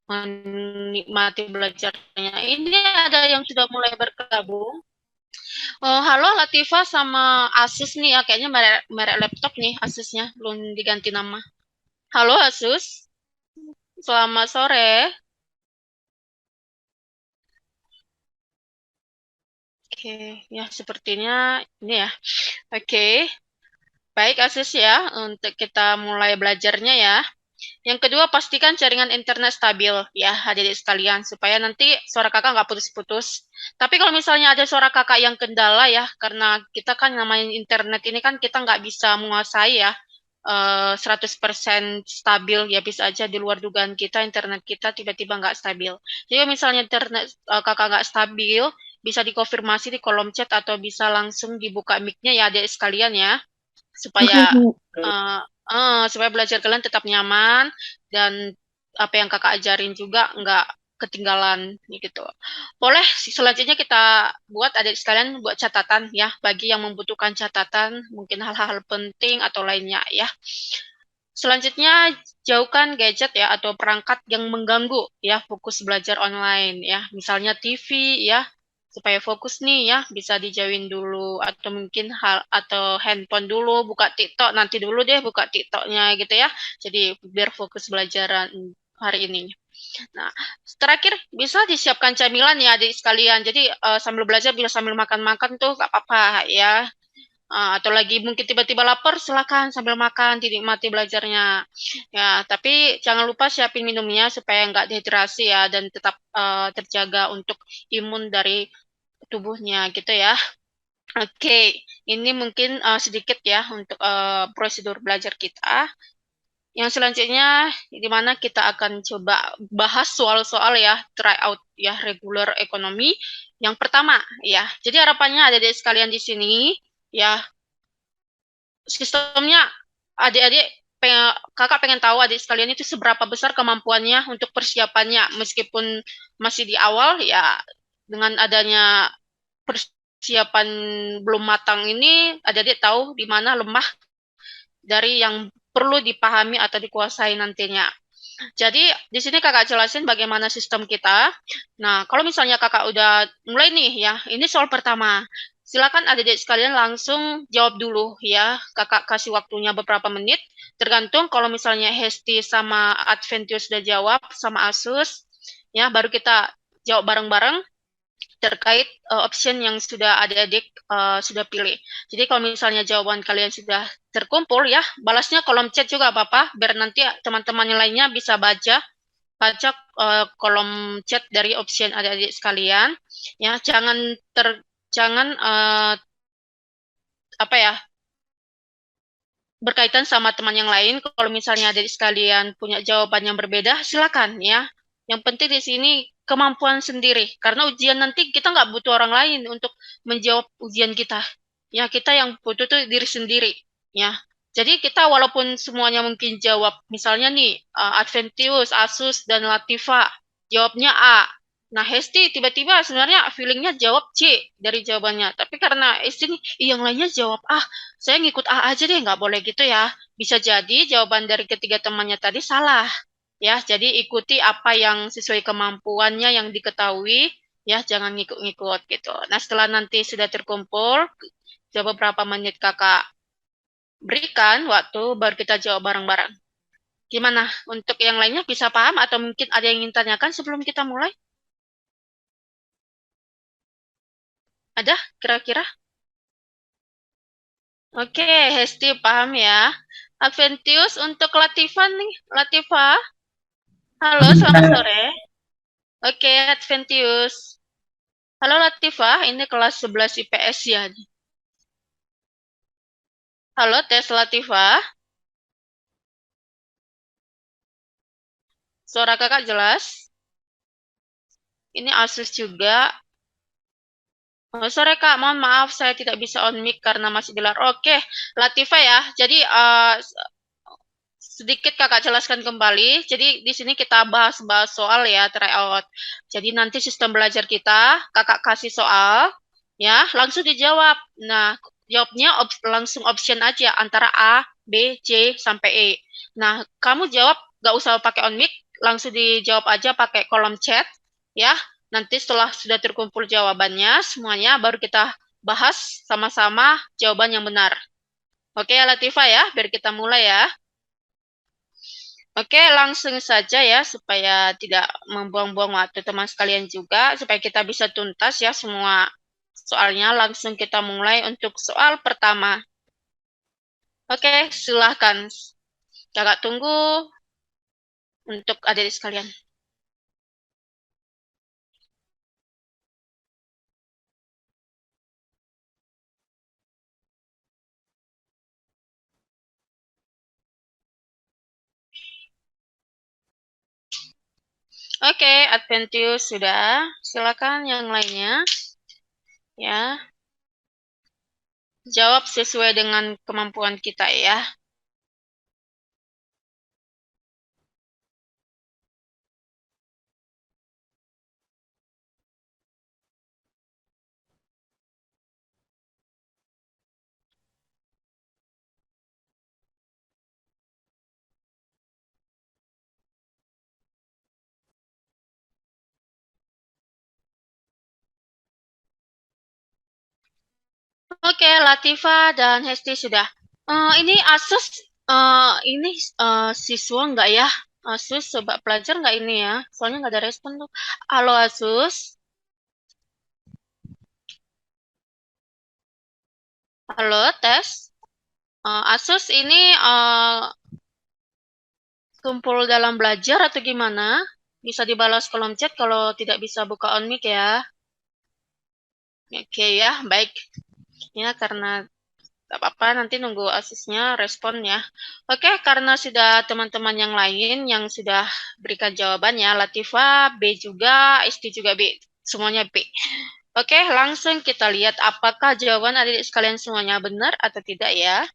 menikmati belajarnya. Ini ada yang sudah mulai bergabung. Halo Latifa sama Asus nih ya, kayaknya merek laptop nih Asusnya, belum diganti nama. Halo Asus, selamat sore. Oke, ya sepertinya ini ya. Oke, baik Asus ya, untuk kita mulai belajarnya ya. Yang kedua, pastikan jaringan internet stabil ya, adik-adik sekalian, supaya nanti suara kakak nggak putus-putus. Tapi kalau misalnya ada suara kakak yang kendala ya, karena kita kan namanya internet ini kan kita nggak bisa menguasai ya, 100% stabil ya, bisa aja di luar dugaan kita internet kita tiba-tiba nggak stabil. Jadi kalau misalnya internet kakak nggak stabil, bisa dikonfirmasi di kolom chat atau bisa langsung dibuka mic-nya ya adik sekalian ya, Oke, supaya Bu. supaya belajar kalian tetap nyaman dan apa yang kakak ajarin juga nggak ketinggalan gitu. Boleh selanjutnya kita buat adik sekalian buat catatan ya bagi yang membutuhkan catatan mungkin hal-hal penting atau lainnya ya. Selanjutnya jauhkan gadget ya atau perangkat yang mengganggu ya fokus belajar online ya. Misalnya TV ya, supaya fokus nih ya bisa dijauhin dulu atau mungkin hal atau handphone dulu buka TikTok nanti dulu deh buka TikToknya gitu ya. Jadi biar fokus belajaran hari ini. Nah, terakhir bisa disiapkan camilan ya adik sekalian. Jadi sambil belajar bisa sambil makan-makan tuh gak apa-apa ya. Atau lagi mungkin tiba-tiba lapar, silakan sambil makan, dinikmati belajarnya. Ya, tapi jangan lupa siapin minumnya supaya nggak dehidrasi ya dan tetap terjaga untuk imun dari tubuhnya gitu ya. Oke, ini mungkin sedikit ya untuk prosedur belajar kita. Yang selanjutnya, di mana kita akan coba bahas soal-soal ya, try out ya, regular ekonomi. Yang pertama ya, jadi harapannya ada di sekalian di sini ya, sistemnya adik-adik kakak pengen tahu adik sekalian itu seberapa besar kemampuannya untuk persiapannya meskipun masih di awal ya, dengan adanya persiapan belum matang ini adik-adik tahu di mana lemah dari yang perlu dipahami atau dikuasai nantinya. Jadi di sini kakak jelasin bagaimana sistem kita. Nah, kalau misalnya kakak udah mulai nih ya, ini soal pertama. Silakan adik-adik sekalian langsung jawab dulu ya. Kakak kasih waktunya beberapa menit. Tergantung kalau misalnya Hesti sama Adventius sudah jawab sama Asus, ya baru kita jawab bareng-bareng terkait option yang sudah adik-adik sudah pilih. Jadi kalau misalnya jawaban kalian sudah terkumpul ya, balasnya kolom chat juga apa-apa, biar nanti teman-teman yang lainnya bisa baca kolom chat dari option adik-adik sekalian. Ya, jangan apa ya berkaitan sama teman yang lain. Kalau misalnya adik sekalian punya jawaban yang berbeda, silakan ya. Yang penting di sini kemampuan sendiri. Karena ujian nanti kita nggak butuh orang lain untuk menjawab ujian kita. Ya, kita yang butuh tuh diri sendiri. Ya. Jadi kita walaupun semuanya mungkin jawab, misalnya nih, Adventius, Asus, dan Latifa, jawabnya A. Nah, Hesti tiba-tiba sebenarnya feelingnya jawab C dari jawabannya. Tapi karena Hesti nih, yang lainnya jawab A, saya ngikut A aja deh, nggak boleh gitu ya. Bisa jadi jawaban dari ketiga temannya tadi salah. Ya, jadi ikuti apa yang sesuai kemampuannya yang diketahui, ya jangan ngikut-ngikut gitu. Nah, setelah nanti sudah terkumpul, coba berapa menit kakak berikan waktu, baru kita jawab bareng-bareng. Gimana? Untuk yang lainnya bisa paham atau mungkin ada yang ingin tanyakan sebelum kita mulai? Ada kira-kira? Oke, Hesti paham ya. Adventius untuk Latifa nih. Latifa, halo, selamat Bisa. sore. Oke, Adventius. Halo Latifah, ini kelas 11 IPS ya. Halo, Tes Latifah. Suara kakak jelas? Ini Asus juga. Sore Kak, mohon maaf saya tidak bisa on mic karena masih di luar. Oke, Latifah ya. Jadi sedikit kakak jelaskan kembali. Jadi di sini kita bahas-bahas soal ya, tryout. Jadi nanti sistem belajar kita, kakak kasih soal, ya langsung dijawab. Nah, jawabnya langsung option aja antara A, B, C sampai E. Nah, kamu jawab gak usah pakai on mic, langsung dijawab aja pakai kolom chat ya. Nanti setelah sudah terkumpul jawabannya semuanya baru kita bahas sama-sama jawaban yang benar. Oke ya Latifah ya, biar kita mulai ya. Oke, langsung saja ya supaya tidak membuang-buang waktu teman sekalian juga, supaya kita bisa tuntas ya semua soalnya. Langsung kita mulai untuk soal pertama. Oke, silahkan. Kakak tunggu untuk adik sekalian. Oke, Adventius sudah. Silakan yang lainnya. Ya, jawab sesuai dengan kemampuan kita ya. Oke, Latifa dan Hesti sudah. Ini Asus, ini siswa nggak ya? Asus, coba pelajar nggak ini ya? Soalnya nggak ada respon tuh. Halo Asus. Halo, tes. Asus ini kumpul dalam belajar atau gimana? Bisa dibalas kolom chat kalau tidak bisa buka on mic ya. Oke ya, baik. Ya, karena tak apa-apa, nanti nunggu Asusnya respon ya. Oke, karena sudah teman-teman yang lain yang sudah berikan jawabannya, Latifa B juga, Isti juga B, semuanya B. Oke, langsung kita lihat apakah jawaban adik sekalian semuanya benar atau tidak ya.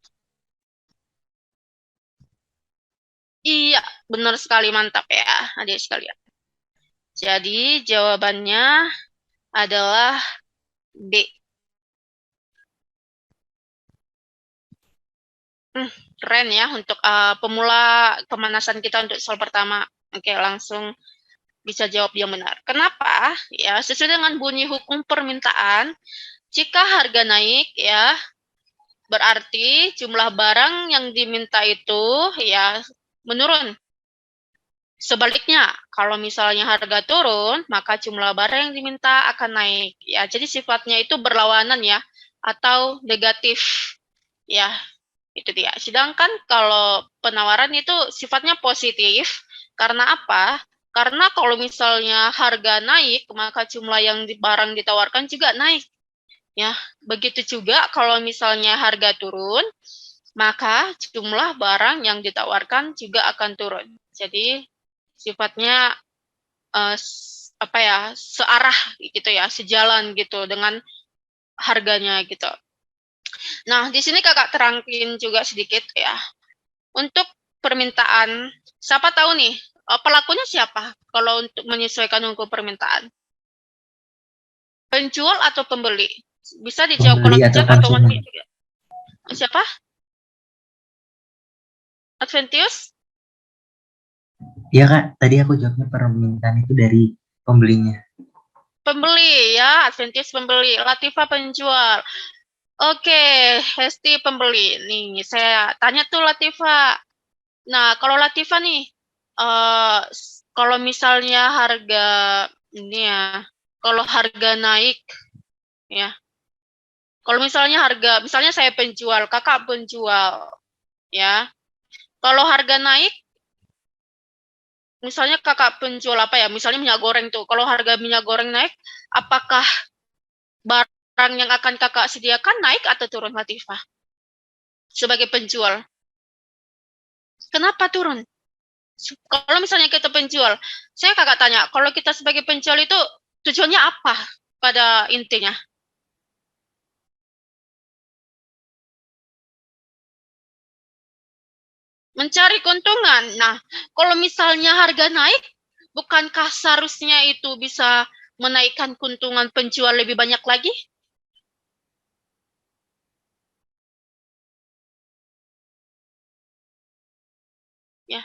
Iya, benar sekali, mantap ya adik sekalian. Jadi jawabannya adalah B. Keren ya untuk pemula pemanasan kita untuk soal pertama. Oke, langsung bisa jawab yang benar. Kenapa? Ya, sesuai dengan bunyi hukum permintaan, jika harga naik ya, berarti jumlah barang yang diminta itu ya menurun. Sebaliknya, kalau misalnya harga turun, maka jumlah barang yang diminta akan naik. Ya, jadi sifatnya itu berlawanan ya, atau negatif. Ya, itu dia. Sedangkan kalau penawaran itu sifatnya positif, karena apa? Karena kalau misalnya harga naik, maka jumlah yang barang ditawarkan juga naik. Ya, begitu juga kalau misalnya harga turun, maka jumlah barang yang ditawarkan juga akan turun. Jadi sifatnya apa ya, searah gitu ya, sejalan gitu dengan harganya gitu. Nah, di sini kakak terangin juga sedikit ya. Untuk permintaan, siapa tahu nih, pelakunya siapa kalau untuk menyesuaikan hukum permintaan? Penjual atau pembeli? Bisa dijawab Pembeli kolom atau chat atau konsumen? siapa? Adventius? Iya Kak, tadi aku jawabnya permintaan itu dari pembelinya. Pembeli ya, Adventius pembeli, Latifa penjual. Oke, Hesti pembeli. Nih, saya tanya tuh Latifa. Nah, kalau Latifa nih, kalau misalnya harga ini ya, kalau harga naik ya, kalau misalnya saya penjual, kakak penjual ya, kalau harga naik, misalnya kakak penjual apa ya, misalnya minyak goreng tuh, kalau harga minyak goreng naik, apakah barang yang akan kakak sediakan naik atau turun Latifah sebagai penjual? Kenapa turun? Kalau misalnya kita penjual, saya kakak tanya, kalau kita sebagai penjual itu tujuannya apa pada intinya? Mencari keuntungan. Nah, kalau misalnya harga naik, bukankah seharusnya itu bisa menaikkan keuntungan penjual lebih banyak lagi? Ya,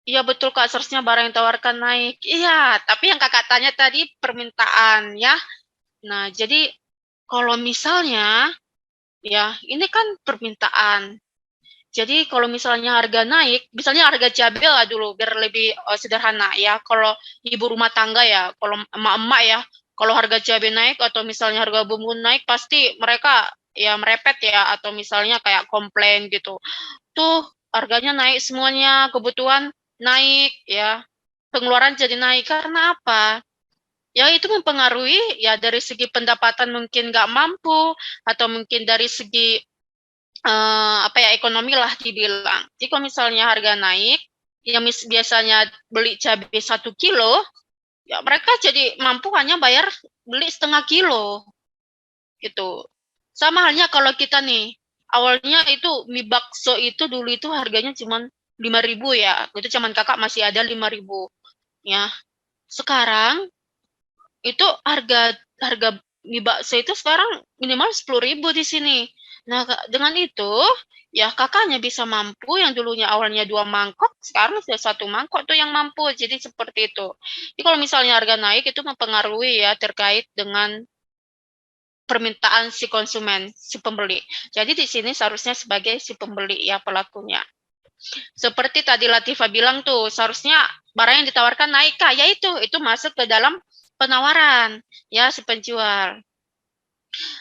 Iya betul Kak, seharusnya barang yang ditawarkan naik. Iya, tapi yang Kakak tanya tadi permintaan ya. Nah, jadi kalau misalnya ya ini kan permintaan. Jadi kalau misalnya harga naik, misalnya harga cabai lah dulu biar lebih sederhana ya. Kalau ibu rumah tangga ya, kalau emak-emak ya, kalau harga cabai naik atau misalnya harga bumbu naik pasti mereka ya merepet ya atau misalnya kayak komplain gitu. Tuh harganya naik semuanya, kebutuhan naik ya. Pengeluaran jadi naik karena apa? Ya itu mempengaruhi ya dari segi pendapatan mungkin nggak mampu atau mungkin dari segi apa ya ekonomi lah dibilang. Jadi kalau misalnya harga naik, yang biasanya beli cabai 1 kilo, ya mereka jadi mampu hanya bayar beli setengah kilo gitu. Sama halnya kalau kita nih, awalnya itu mie bakso itu dulu itu harganya cuma 5.000 ya. Itu cuman kakak masih ada 5.000 ya. Sekarang itu harga harga mie bakso itu sekarang minimal 10.000 di sini. Nah, dengan itu ya kakaknya bisa mampu yang dulunya awalnya 2 mangkok, sekarang sudah 1 mangkok tuh yang mampu. Jadi seperti itu. Jadi kalau misalnya harga naik itu mempengaruhi ya terkait dengan permintaan si konsumen, si pembeli. Jadi di sini seharusnya sebagai si pembeli ya pelakunya. Seperti tadi Latifa bilang tuh, seharusnya barang yang ditawarkan naik kah? Ya itu masuk ke dalam penawaran ya si penjual.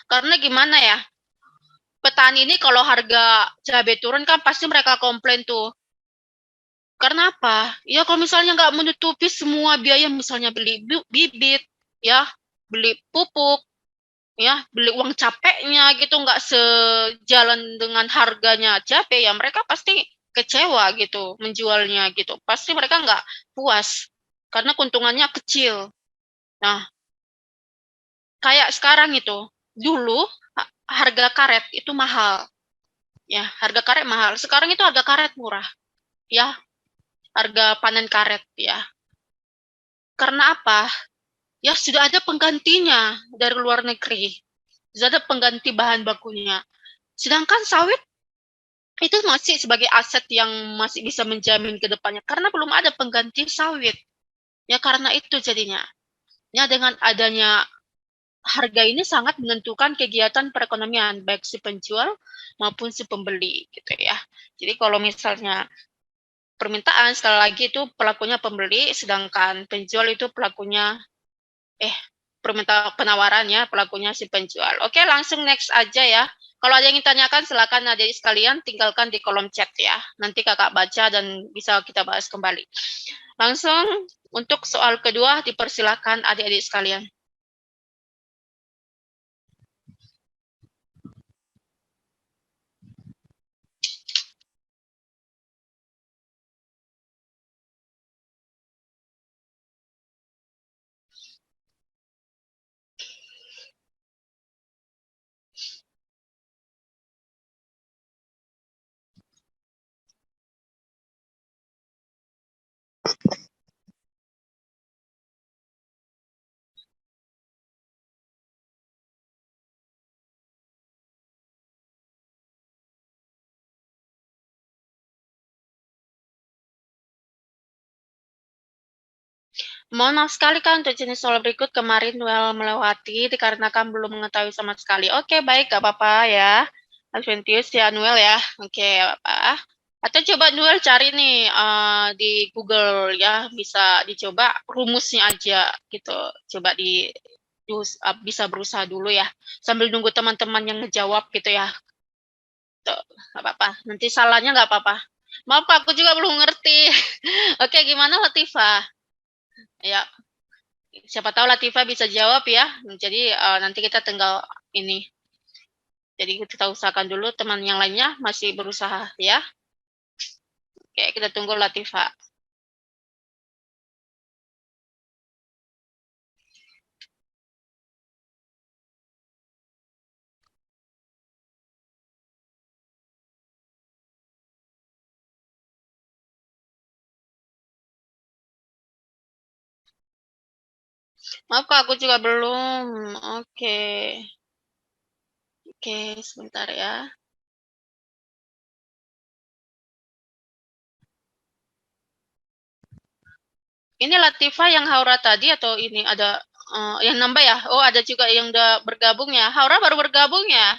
Karena gimana ya? Petani ini kalau harga cabai turun kan pasti mereka komplain tuh. Karena apa? Ya kalau misalnya nggak menutupi semua biaya, misalnya beli bibit, ya, beli pupuk, ya, beli uang capeknya gitu, nggak sejalan dengan harganya cabai, ya mereka pasti kecewa gitu menjualnya gitu. Pasti mereka nggak puas karena keuntungannya kecil. Nah, kayak sekarang itu, dulu harga karet itu mahal. Ya, harga karet mahal. Sekarang itu harga karet murah. Ya, harga panen karet ya. Karena apa? Ya sudah ada penggantinya dari luar negeri. Sudah ada pengganti bahan bakunya. Sedangkan sawit itu masih sebagai aset yang masih bisa menjamin ke depannya karena belum ada pengganti sawit. Ya karena itu jadinya. Ya dengan adanya harga ini sangat menentukan kegiatan perekonomian baik si penjual maupun si pembeli gitu ya. Jadi kalau misalnya permintaan sekali lagi itu pelakunya pembeli, sedangkan penjual itu pelakunya permintaan penawarannya pelakunya si penjual. Oke, langsung next aja ya. Kalau ada yang ditanyakan silakan adik sekalian tinggalkan di kolom chat ya. Nanti kakak baca dan bisa kita bahas kembali. Langsung untuk soal kedua dipersilakan adik-adik sekalian. Mohon maaf sekali kan untuk jenis soal berikut kemarin Noel melewati dikarenakan belum mengetahui sama sekali. Oke, baik, gak apa-apa ya. Adventius ya Noel ya. Oke, apa? Atau coba Noel cari nih di Google ya, bisa dicoba rumusnya aja gitu. Coba bisa berusaha dulu ya. Sambil nunggu teman-teman yang ngejawab gitu ya. Tuh, gak apa-apa. Nanti salahnya gak apa-apa. Maaf, aku juga belum ngerti. Oke, gimana Latifah? Ya, siapa tahu Latifa bisa jawab ya. Jadi nanti kita tinggal ini. Jadi kita usahakan dulu teman yang lainnya masih berusaha ya. Oke, kita tunggu Latifa. Maaf Kak, aku juga belum. Oke. Oke, sebentar ya. Ini Latifah yang Haura tadi atau ini ada yang nambah ya? Oh, ada juga yang udah bergabung ya. Haura baru bergabung ya?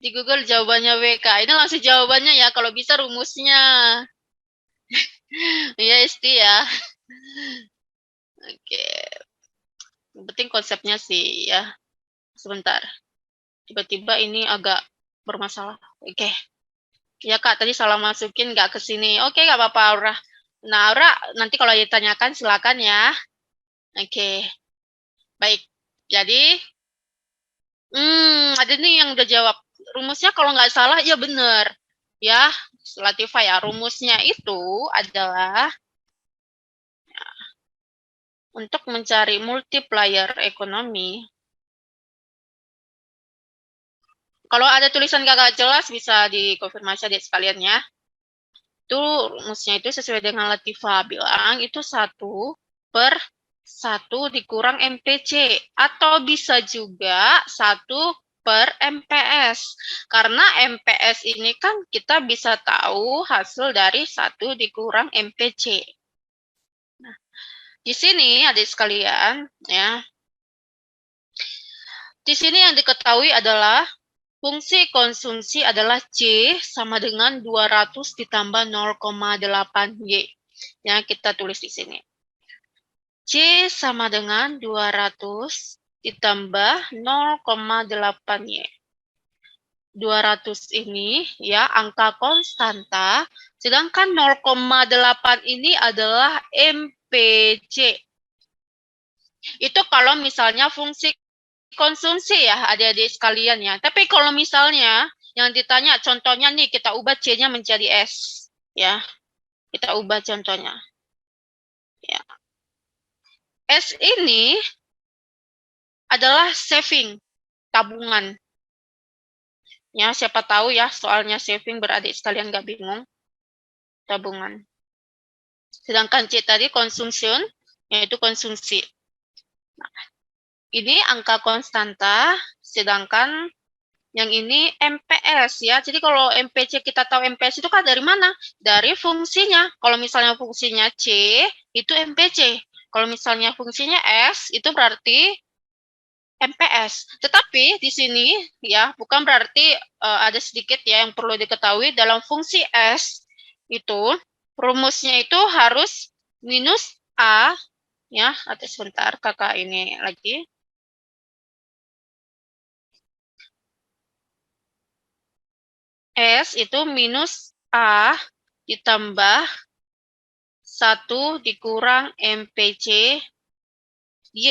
Di Google jawabannya WK. Ini langsung jawabannya ya, kalau bisa rumusnya. Iya, Isti ya. Oke. Yang penting konsepnya sih ya. Sebentar. Tiba-tiba ini agak bermasalah. Oke. Ya Kak, tadi salah masukin nggak ke sini. Oke, nggak apa-apa, Aura. Nah, Aura, nanti kalau ditanyakan silakan ya. Oke. Baik. Jadi, ada nih yang udah jawab. Rumusnya kalau nggak salah, ya bener. Ya, Latifah ya. Rumusnya itu adalah untuk mencari multiplier ekonomi. Kalau ada tulisan kakak jelas, bisa dikonfirmasi adik sekalian ya. Itu rumusnya itu sesuai dengan Latifah bilang, itu 1/1 dikurang MPC. Atau bisa juga 1/MPS. Karena MPS ini kan kita bisa tahu hasil dari 1 dikurang MPC. Nah, di sini adik sekalian, ya. Di sini yang diketahui adalah fungsi konsumsi adalah C sama dengan 200 ditambah 0,8Y. Ya, kita tulis di sini. C sama dengan 200 ditambah 0,8Y. 200 ini ya angka konstanta, sedangkan 0,8 ini adalah MPC. Itu kalau misalnya fungsi konsumsi ya adik-adik sekalian ya. Tapi kalau misalnya yang ditanya contohnya nih kita ubah C-nya menjadi S ya. Kita ubah contohnya. Ya. S ini adalah saving, tabungan. Ya, siapa tahu ya soalnya saving beradik sekalian nggak bingung. Tabungan. Sedangkan C tadi consumption, yaitu konsumsi. Nah, ini angka konstanta, sedangkan yang ini MPS ya. Jadi kalau MPC kita tahu MPS itu kan dari mana? Dari fungsinya. Kalau misalnya fungsinya C, itu MPC. Kalau misalnya fungsinya S, itu berarti MPS. Tetapi di sini ya, bukan berarti ada sedikit ya yang perlu diketahui dalam fungsi S itu rumusnya itu harus minus A ya. Atau sebentar, kakak ini lagi. S itu minus A ditambah 1 dikurang MPC Y.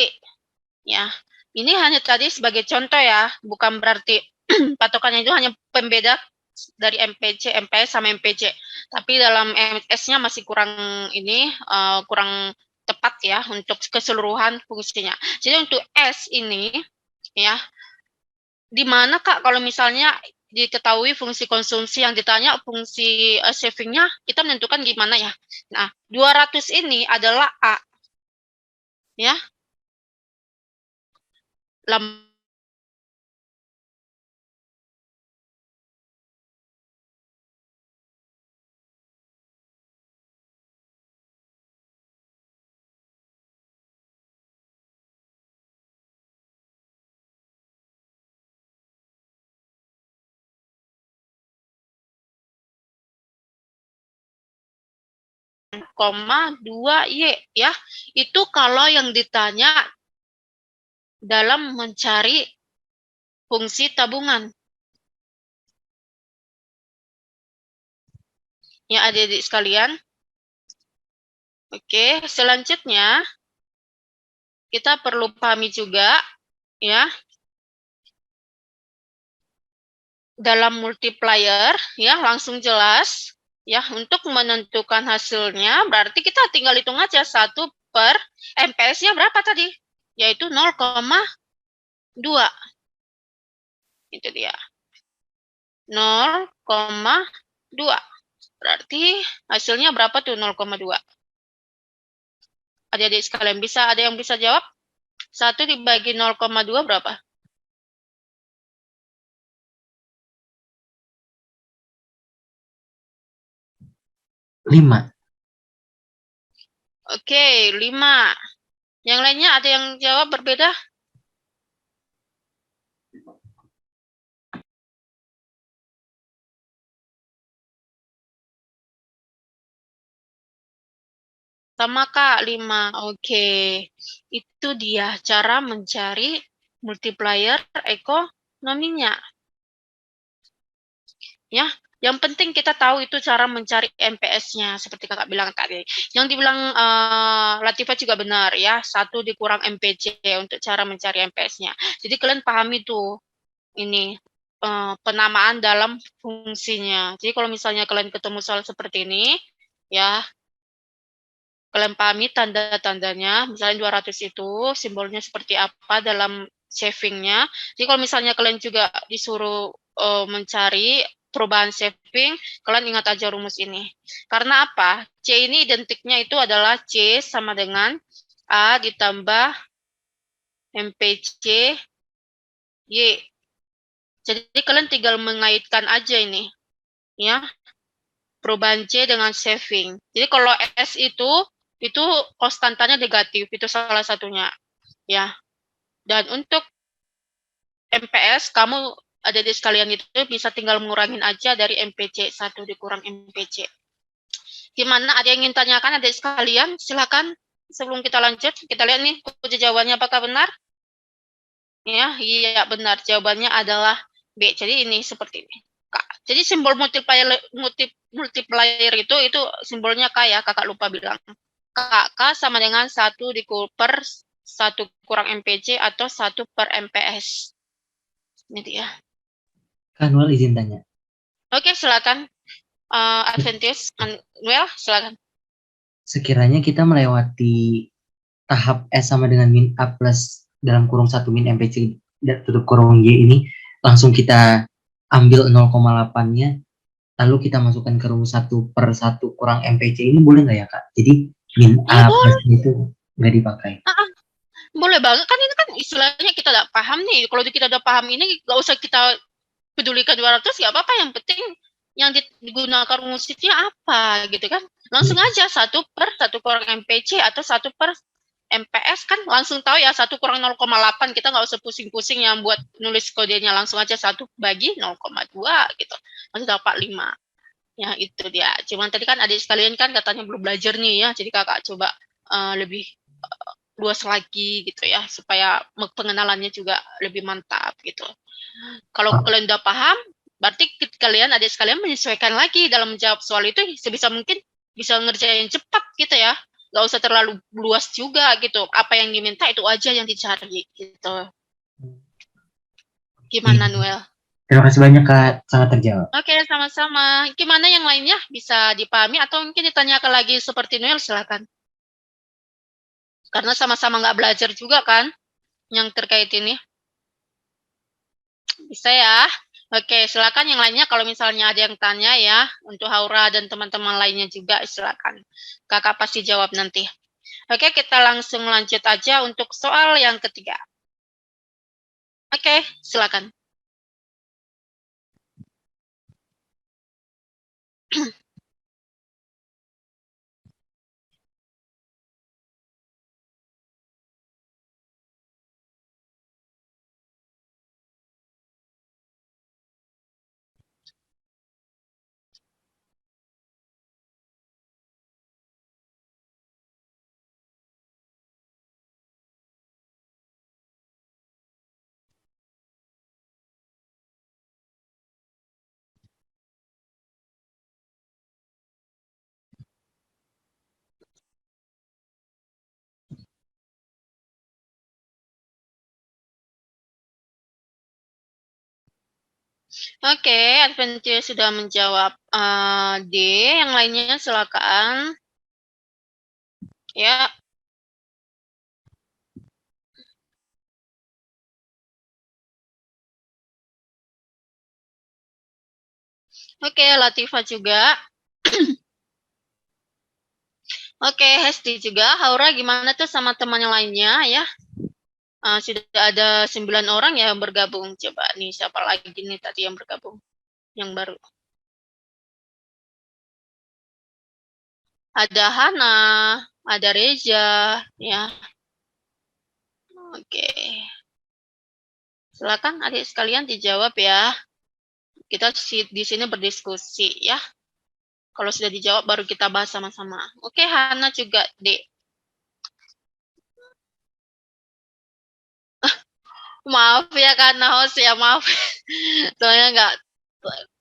Ya, ini hanya tadi sebagai contoh ya, bukan berarti patokannya itu hanya pembeda dari MPC, MPS sama MPC. Tapi dalam MS-nya masih kurang ini, kurang tepat ya untuk keseluruhan fungsinya. Jadi untuk S ini, ya, di mana Kak kalau misalnya diketahui fungsi konsumsi yang ditanya fungsi savingnya, kita menentukan gimana ya. Nah, 200 ini adalah A. Ya. Koma 2Y ya. Itu kalau yang ditanya dalam mencari fungsi tabungan. Ya adik-adik sekalian. Oke, selanjutnya kita perlu pahami juga ya dalam multiplier ya langsung jelas ya untuk menentukan hasilnya berarti kita tinggal hitung aja 1 per MPS-nya berapa tadi? Yaitu 0,2. Itu dia. 0,2. Berarti hasilnya berapa tuh 0,2? Adik-adik sekalian ada yang bisa jawab? 1 dibagi 0,2 berapa? 5. Oke, 5. Yang lainnya ada yang jawab berbeda? Sama Kak, 5. Oke. Itu dia cara mencari multiplier ekonominya. Ya, yang penting kita tahu itu cara mencari MPS-nya seperti Kakak bilang tadi. Yang dibilang Latifah juga benar ya, 1 dikurang MPC untuk cara mencari MPS-nya. Jadi kalian pahami tuh ini penamaan dalam fungsinya. Jadi kalau misalnya kalian ketemu soal seperti ini, ya kalian pahami tanda-tandanya, misalnya 200 itu simbolnya seperti apa dalam saving-nya. Jadi kalau misalnya kalian juga disuruh mencari perubahan saving, kalian ingat aja rumus ini. Karena apa? C ini identiknya itu adalah C sama dengan A ditambah MPC Y. Jadi kalian tinggal mengaitkan aja ini, ya. Perubahan C dengan saving. Jadi kalau S itu konstantanya negatif, itu salah satunya, ya. Dan untuk MPS, kamu ada di sekalian itu bisa tinggal mengurangin aja dari MPC, 1 dikurang MPC. Gimana, ada yang ingin tanyakan ada sekalian? Silakan, sebelum kita lanjut, kita lihat nih, kunci jawabannya apakah benar? Ya, iya benar, jawabannya adalah B. Jadi ini seperti ini. Jadi simbol multiplier itu simbolnya K ya, kakak lupa bilang. K sama dengan 1 per 1 kurang MPC atau 1 per MPS. Ini dia. Kanwal izin tanya. Oke, silakan. Adventist, Manuel, silakan. Sekiranya kita melewati tahap S sama dengan min A plus dalam kurung 1 min MPC tutup kurung Y ini, langsung kita ambil 0,8-nya, lalu kita masukkan ke rumus 1 per 1 kurang MPC ini boleh nggak ya Kak? Jadi min Ya A plus boleh. itu nggak dipakai. Boleh banget kan, ini kan istilahnya kita udah paham nih. Kalau kita udah paham ini, nggak usah kita pedulikan 200, nggak apa-apa. Yang penting yang digunakan rumusnya apa gitu kan. Langsung aja 1 per 1 kurang MPC atau 1 per MPS kan langsung tahu ya, 1 kurang 0,8, kita nggak usah pusing-pusing yang buat nulis kodenya, langsung aja 1 bagi 0,2 gitu. Langsung dapat 5. Ya itu dia. Cuman tadi kan adik sekalian kan katanya belum belajar nih ya, jadi kakak coba lebih luas lagi gitu ya, supaya pengenalannya juga lebih mantap gitu. Kalau kalian udah paham, berarti kalian adik sekalian menyesuaikan lagi dalam menjawab soal itu sebisa mungkin bisa ngerjain cepat gitu ya. Nggak usah terlalu luas juga gitu. Apa yang diminta itu aja yang dicari gitu. Gimana, Noel? Terima kasih banyak Kak, sangat terjawab. Oke, sama-sama. Gimana yang lainnya? Bisa dipahami atau mungkin ditanyakan lagi seperti Noel, silakan. Karena sama-sama nggak belajar juga kan yang terkait ini. Bisa ya? Oke, silakan yang lainnya kalau misalnya ada yang tanya ya, untuk Haura dan teman-teman lainnya juga silakan. Kakak pasti jawab nanti. Oke, kita langsung lanjut aja untuk soal yang ketiga. Oke, silakan. Oke, Adventure sudah menjawab D. Yang lainnya silakan. Ya. Oke, Latifah juga. Oke, Hesti juga. Haura gimana tuh sama teman yang lainnya ya? Sudah ada 9 orang ya yang bergabung. Coba nih siapa lagi nih tadi yang bergabung? Yang baru. Ada Hana, ada Reza, ya. Oke. Silakan adik sekalian dijawab ya. Kita di sini berdiskusi ya. Kalau sudah dijawab baru kita bahas sama-sama. Oke, Hana juga, Dek. Maaf ya karena host ya, maaf. Soalnya nggak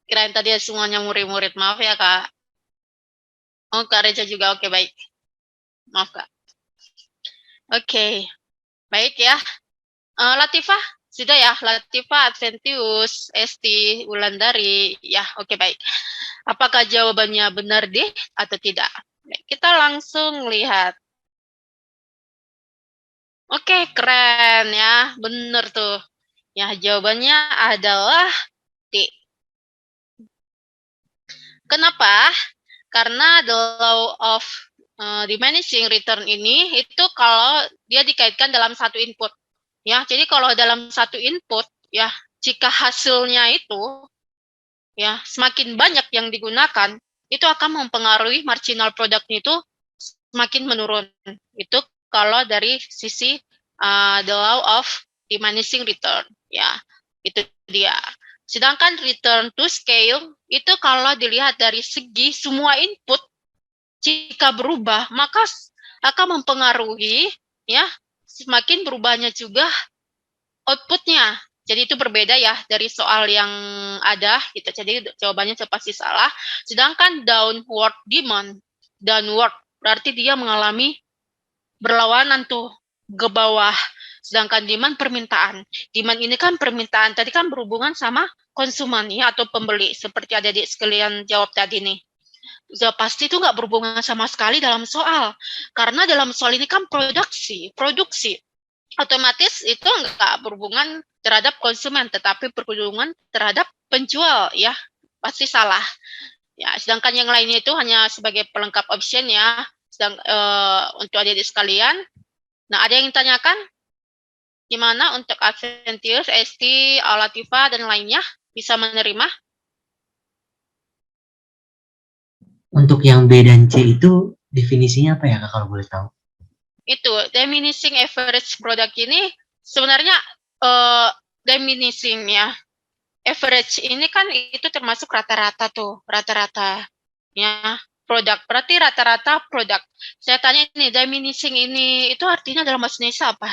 kirain tadi semuanya murid-murid. Maaf ya, Kak. Oh, Kak Reza juga. Oke, baik. Maaf, Kak. Oke, baik ya. Latifah, sudah ya. Latifah, Adventius, Esti, Wulandari. Ya, oke, baik. Apakah jawabannya benar deh atau tidak? Baik, kita langsung lihat. Oke, keren ya. Benar tuh. Ya, jawabannya adalah D. Kenapa? Karena the law of diminishing return ini itu kalau dia dikaitkan dalam satu input. Ya, jadi kalau dalam satu input ya, jika hasilnya itu ya semakin banyak yang digunakan, itu akan mempengaruhi marginal produknya itu semakin menurun. Itu kalau dari sisi the law of diminishing return ya. Itu dia. Sedangkan return to scale itu kalau dilihat dari segi semua input jika berubah maka akan mempengaruhi ya semakin berubahnya juga outputnya. Jadi itu berbeda ya dari soal yang ada gitu. Jadi jawabannya pasti salah. Sedangkan downward demand, downward berarti dia mengalami berlawanan tuh ke bawah. Sedangkan demand permintaan. Demand ini kan permintaan tadi kan berhubungan sama konsumen ya atau pembeli seperti ada di sekalian jawab tadi nih. Ya pasti itu nggak berhubungan sama sekali dalam soal. Karena dalam soal ini kan produksi otomatis itu nggak berhubungan terhadap konsumen, tetapi berhubungan terhadap penjual, ya pasti salah. Ya, sedangkan yang lainnya itu hanya sebagai pelengkap option ya. Untuk adik-adik sekalian. Nah, ada yang ditanyakan? Gimana untuk Adventius, Esti, Latifah, dan lainnya bisa menerima? Untuk yang B dan C itu definisinya apa ya Kak kalau boleh tahu? Itu diminishing average product ini sebenarnya diminishing ya. Average ini kan itu termasuk rata-rata tuh, rata-rata ya produk. Berarti rata-rata produk. Saya tanya ini diminishing ini itu artinya dalam bahasa Indonesia apa?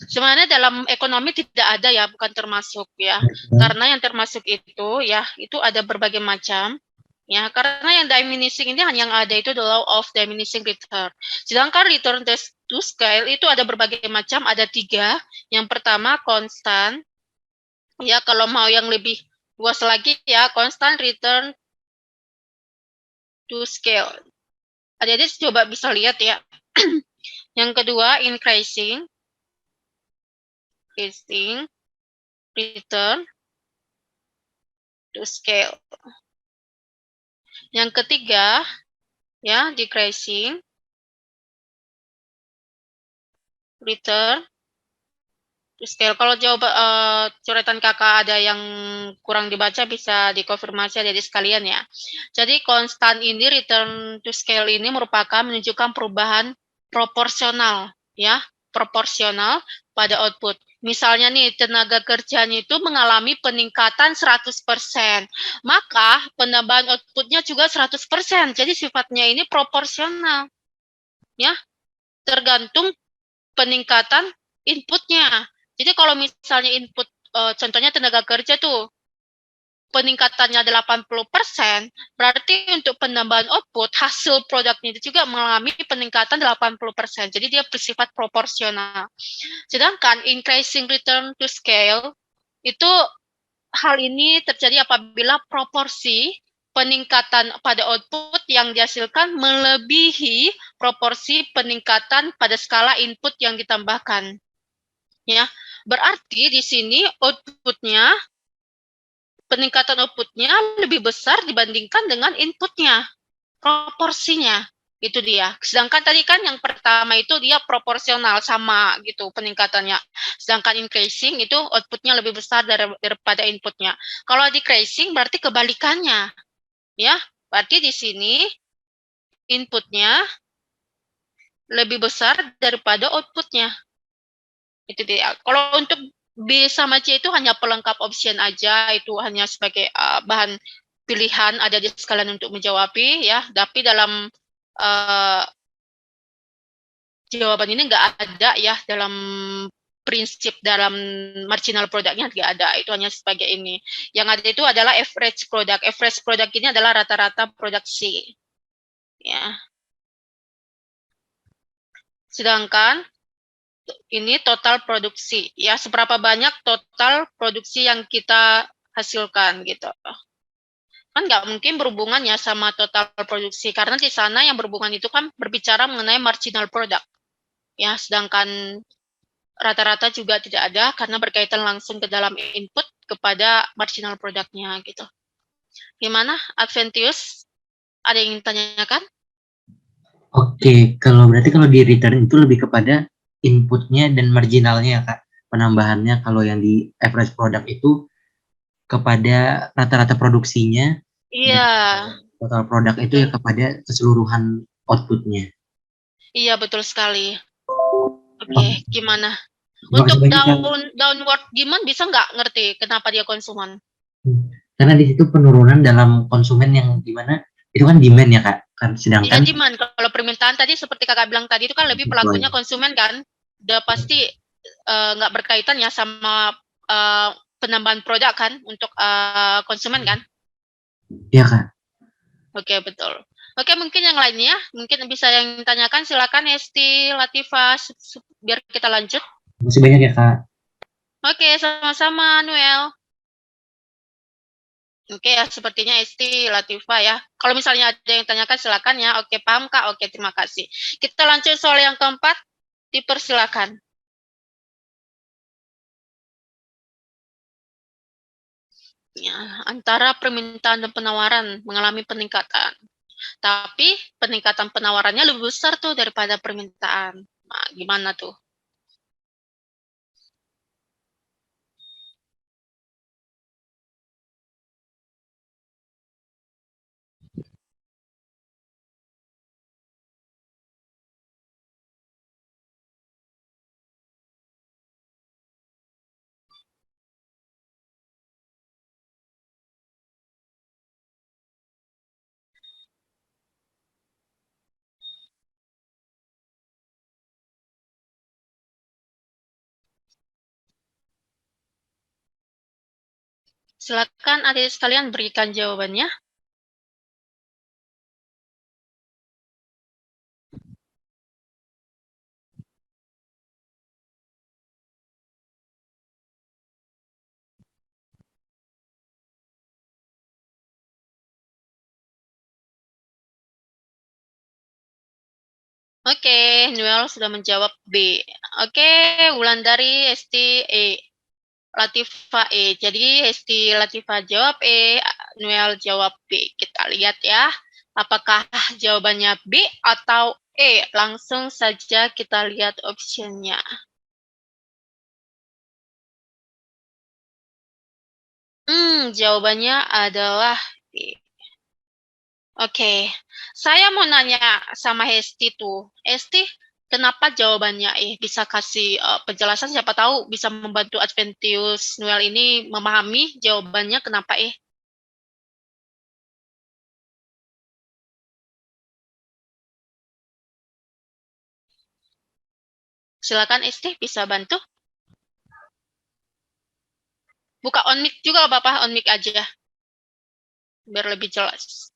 Sebenarnya dalam ekonomi tidak ada ya, bukan termasuk ya. Karena yang termasuk itu ya, itu ada berbagai macam. Ya, karena yang diminishing ini hanya yang ada itu the law of diminishing return. Sedangkan return to scale itu ada berbagai macam, ada 3. Yang pertama konstan. Ya, kalau mau yang lebih luas lagi ya, constant return to scale. Adik-adik coba bisa lihat ya. Yang kedua increasing return to scale. Yang ketiga ya decreasing return to scale. Kalau jawab coretan kakak ada yang kurang dibaca bisa dikonfirmasi adik sekalian ya. Jadi konstan ini return to scale ini merupakan menunjukkan perubahan proporsional ya, proporsional pada output. Misalnya nih, tenaga kerjanya itu mengalami peningkatan 100%, maka penambahan outputnya juga 100%. Jadi sifatnya ini proporsional. Ya, tergantung peningkatan inputnya. Jadi kalau misalnya input, contohnya tenaga kerja tuh, peningkatannya 80%, berarti untuk penambahan output, hasil produknya itu juga mengalami peningkatan 80%. Jadi dia bersifat proporsional. Sedangkan increasing return to scale, itu hal ini terjadi apabila proporsi peningkatan pada output yang dihasilkan melebihi proporsi peningkatan pada skala input yang ditambahkan. Ya, berarti di sini outputnya peningkatan outputnya lebih besar dibandingkan dengan inputnya, proporsinya. Itu dia. Sedangkan tadi kan yang pertama itu dia proporsional sama gitu peningkatannya. Sedangkan increasing itu outputnya lebih besar daripada inputnya. Kalau decreasing berarti kebalikannya, ya. Berarti di sini inputnya lebih besar daripada outputnya. Itu dia. Kalau untuk B sama C itu hanya pelengkap option aja, itu hanya sebagai bahan pilihan ada di sekalian untuk menjawab ya. Tapi dalam jawaban ini nggak ada ya dalam prinsip dalam marginal produknya nggak ada, itu hanya sebagai ini. Yang ada itu adalah average product. Average product ini adalah rata-rata produksi. Ya. Sedangkan ini total produksi. Ya, seberapa banyak total produksi yang kita hasilkan gitu. Kan nggak mungkin berhubungan ya sama total produksi, karena di sana yang berhubungan itu kan berbicara mengenai marginal product. Ya, sedangkan rata-rata juga tidak ada karena berkaitan langsung ke dalam input kepada marginal produknya gitu. Gimana, Adventius? Ada yang ingin tanyakan? Oke, kalau di return itu lebih kepada inputnya dan marginalnya ya Kak. Penambahannya kalau yang di average product itu kepada rata-rata produksinya, Iya, dan total produk itu ya betul. kepada keseluruhan outputnya. Iya, betul sekali. Oh, Oke, gimana? terima Untuk kasih banyak Kak. downward demand bisa nggak ngerti kenapa dia konsumen? Karena di situ penurunan dalam konsumen yang dimana itu kan demand ya Kak. Kan Iya, sedangkan demand. Kalau permintaan tadi seperti kakak bilang tadi itu kan lebih supply. pelakunya konsumen kan. Udah pasti nggak berkaitan ya sama uh, penambahan produk kan untuk konsumen kan. Iya Kak. Oke, betul. Oke, mungkin yang lainnya, mungkin bisa yang tanyakan, silakan Esti, Latifa, biar kita lanjut. Terima kasih banyak ya Kak. Oke, sama-sama, Noel. Oke ya, sepertinya Esti, Latifa ya. Kalau misalnya ada yang tanyakan, silakan ya. Oke, paham Kak? Oke, terima kasih. Kita lanjut soal yang keempat, dipersilakan. Ya, antara permintaan dan penawaran mengalami peningkatan. Tapi peningkatan penawarannya lebih besar tuh daripada permintaan. Nah, gimana tuh? Silakan adik sekalian berikan jawabannya. Oke, Noel sudah menjawab B. Oke, Wulandari, Esti, E. Latifa E. Jadi Hesti Latifa jawab E, Noel jawab B. Kita lihat ya, apakah jawabannya B atau E. Langsung saja kita lihat optionnya. Jawabannya adalah B. Oke, saya mau nanya sama Hesti tuh. Hesti, kenapa jawabannya bisa kasih penjelasan, siapa tahu bisa membantu Adventius Noel ini memahami jawabannya kenapa Silakan Hesti bisa bantu. Buka on mic juga apa-apa, on mic aja biar lebih jelas.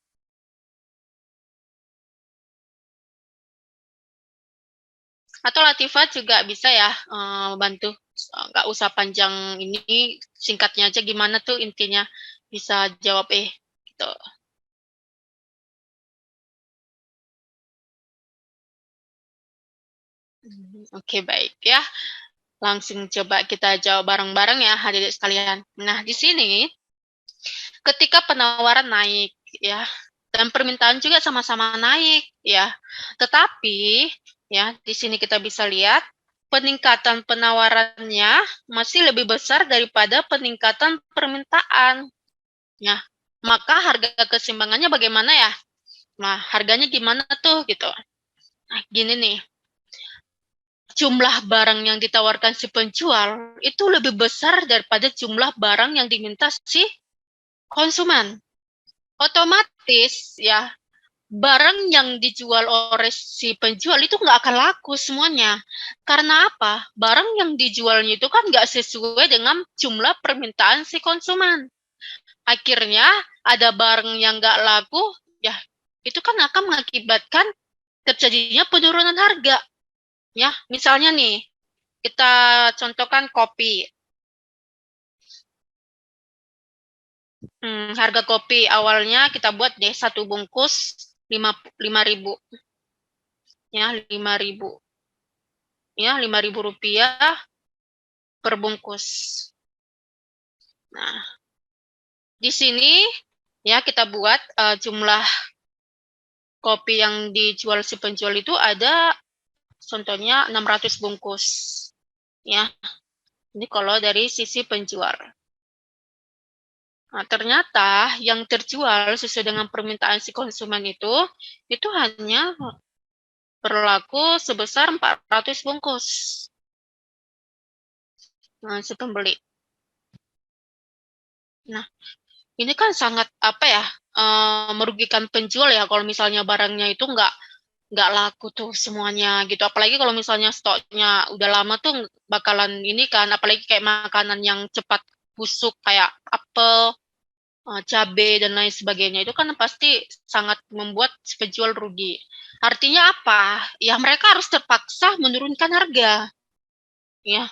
Atau Latifa juga bisa ya bantu, nggak usah panjang ini, singkatnya aja gimana tuh intinya, bisa jawab gitu. Oke, baik ya. Langsung coba kita jawab bareng-bareng ya hadirin sekalian. Nah, di sini ketika penawaran naik ya, dan permintaan juga sama-sama naik ya. Tetapi ya di sini kita bisa lihat peningkatan penawarannya masih lebih besar daripada peningkatan permintaan. Ya, maka harga keseimbangannya bagaimana ya? Nah, harganya gimana tuh gitu. Nah, gini nih. Jumlah barang yang ditawarkan si penjual itu lebih besar daripada jumlah barang yang diminta si konsumen. Otomatis ya, barang yang dijual oleh si penjual itu nggak akan laku semuanya. Karena apa? Barang yang dijualnya itu kan nggak sesuai dengan jumlah permintaan si konsumen. Akhirnya ada barang yang nggak laku, ya itu kan akan mengakibatkan terjadinya penurunan harga. Ya, misalnya nih, kita contohkan kopi. Harga kopi awalnya kita buat deh satu bungkus 5.000. Ya, 5.000. Ya, 5.000 rupiah per bungkus. Nah, di sini ya kita buat jumlah kopi yang dijual si penjual itu ada contohnya 600 bungkus. Ya, ini kalau dari sisi penjual. Nah, ternyata yang terjual sesuai dengan permintaan si konsumen itu hanya berlaku sebesar 400 bungkus. Nah, si pembeli. Nah, ini kan sangat merugikan penjual ya kalau misalnya barangnya itu nggak laku tuh semuanya gitu. Apalagi kalau misalnya stoknya udah lama tuh bakalan ini kan, apalagi kayak makanan yang cepat busuk kayak apel, cabai dan lain sebagainya itu kan pasti sangat membuat penjual rugi. Artinya apa? Ya mereka harus terpaksa menurunkan harga. Ya,